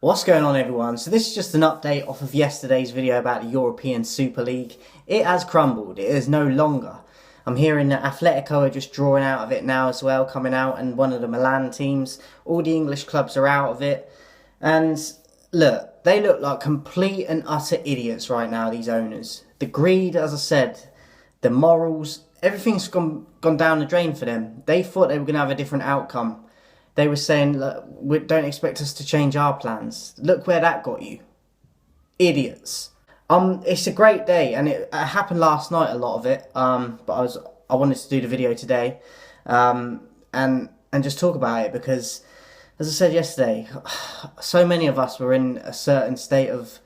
What's going on, everyone? So this is just an update off of yesterday's video about the European Super League. It has crumbled. It is no longer. I'm hearing that Atletico are just drawing out of it now as well, coming out, and one of the Milan teams. All the English clubs are out of it. And look, they look like complete and utter idiots right now, these owners. The greed, as I said, the morals, everything's gone down the drain for them. They thought they were going to have a different outcome. They were saying, look, don't expect us to change our plans. Look where that got you. Idiots. It's a great day, and it happened last night, a lot of it. But I wanted to do the video today, and just talk about it because, as I said yesterday, so many of us were in a certain state of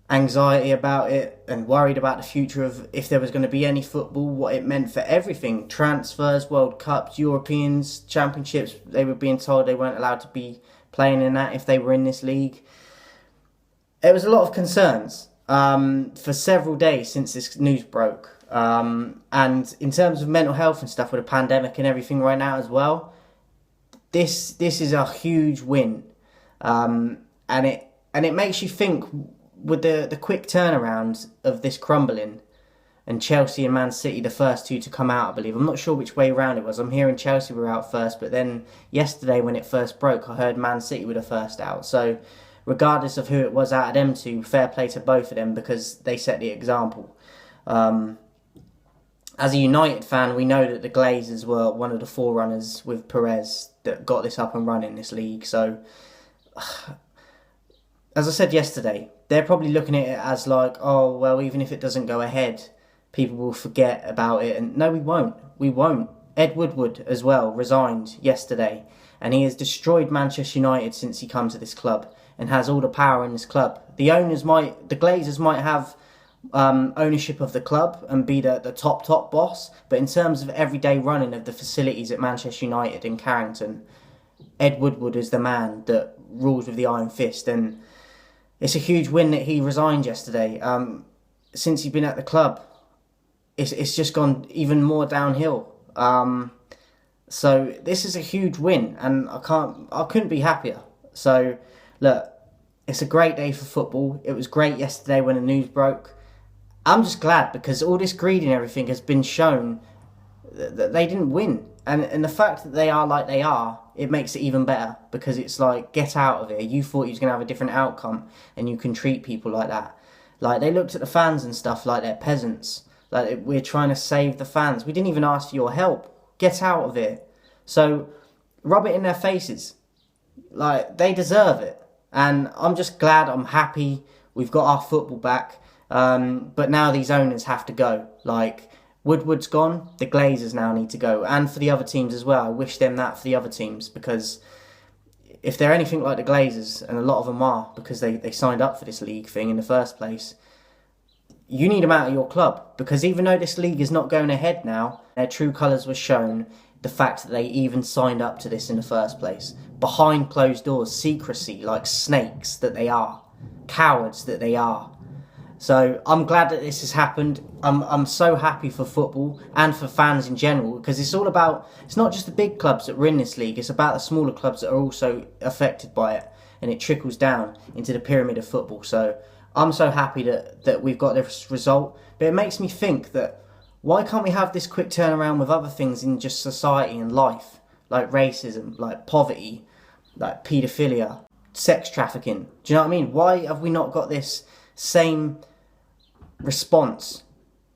anxiety about it and worried about the future of if there was going to be any football, what it meant for everything. Transfers, World Cups, Europeans, Championships. They were being told they weren't allowed to be playing in that if they were in this league. It was a lot of concerns for several days since this news broke. And in terms of mental health and stuff with the pandemic and everything right now as well, this is a huge win. And it makes you think, with the quick turnaround of this crumbling, and Chelsea and Man City the first two to come out, I believe. I'm not sure which way round it was. I'm hearing Chelsea were out first, but then yesterday when it first broke, I heard Man City were the first out. So regardless of who it was out of them two, fair play to both of them because they set the example. As a United fan, we know that the Glazers were one of the forerunners with Perez that got this up and running, this league. So, as I said yesterday, they're probably looking at it as like, oh, well, even if it doesn't go ahead, people will forget about it. And no, we won't. We won't. Ed Woodward as well resigned yesterday, and he has destroyed Manchester United since he come to this club and has all the power in this club. The Glazers might have ownership of the club and be the top boss, but in terms of everyday running of the facilities at Manchester United in Carrington, Ed Woodward is the man that rules with the iron fist. And it's a huge win that he resigned yesterday. Since he's been at the club, it's just gone even more downhill. So this is a huge win, and I couldn't be happier. So look, it's a great day for football. It was great yesterday when the news broke. I'm just glad because all this greed and everything has been shown that they didn't win. And the fact that they are like they are, it makes it even better because it's like, get out of here. You thought you was going to have a different outcome and you can treat people like that. Like, they looked at the fans and stuff like they're peasants. Like, we're trying to save the fans. We didn't even ask for your help. Get out of here. So, rub it in their faces. Like, they deserve it. And I'm just glad, I'm happy we've got our football back. But now these owners have to go. Like, Woodward's gone, the Glazers now need to go. And for the other teams as well. I wish them that for the other teams, because if they're anything like the Glazers, and a lot of them are, because they signed up for this league thing in the first place, you need them out of your club. Because even though this league is not going ahead now, their true colours were shown, the fact that they even signed up to this in the first place. Behind closed doors, secrecy, like snakes that they are. Cowards that they are. So I'm glad that this has happened. I'm so happy for football and for fans in general, because it's all about, it's not just the big clubs that were in this league, it's about the smaller clubs that are also affected by it, and it trickles down into the pyramid of football. So I'm so happy that we've got this result, but it makes me think that why can't we have this quick turnaround with other things in just society and life, like racism, like poverty, like paedophilia, sex trafficking? Do you know what I mean? Why have we not got this same response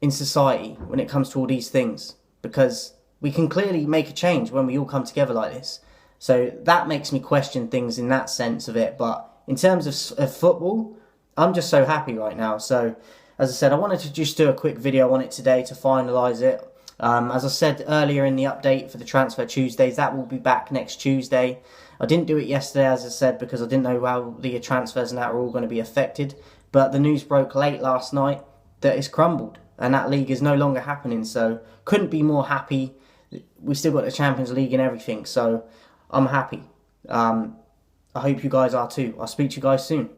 in society when it comes to all these things? Because we can clearly make a change when we all come together like this. So that makes me question things in that sense of it. But in terms of football, I'm just so happy right now. So as I said, I wanted to just do a quick video on it today to finalise it. As I said earlier in the update for the Transfer Tuesdays, that will be back next Tuesday. I didn't do it yesterday, as I said, because I didn't know how the transfers and that are all going to be affected. But the news broke late last night that it's crumbled and that league is no longer happening. So couldn't be more happy. We've still got the Champions League and everything. So I'm happy. I hope you guys are too. I'll speak to you guys soon.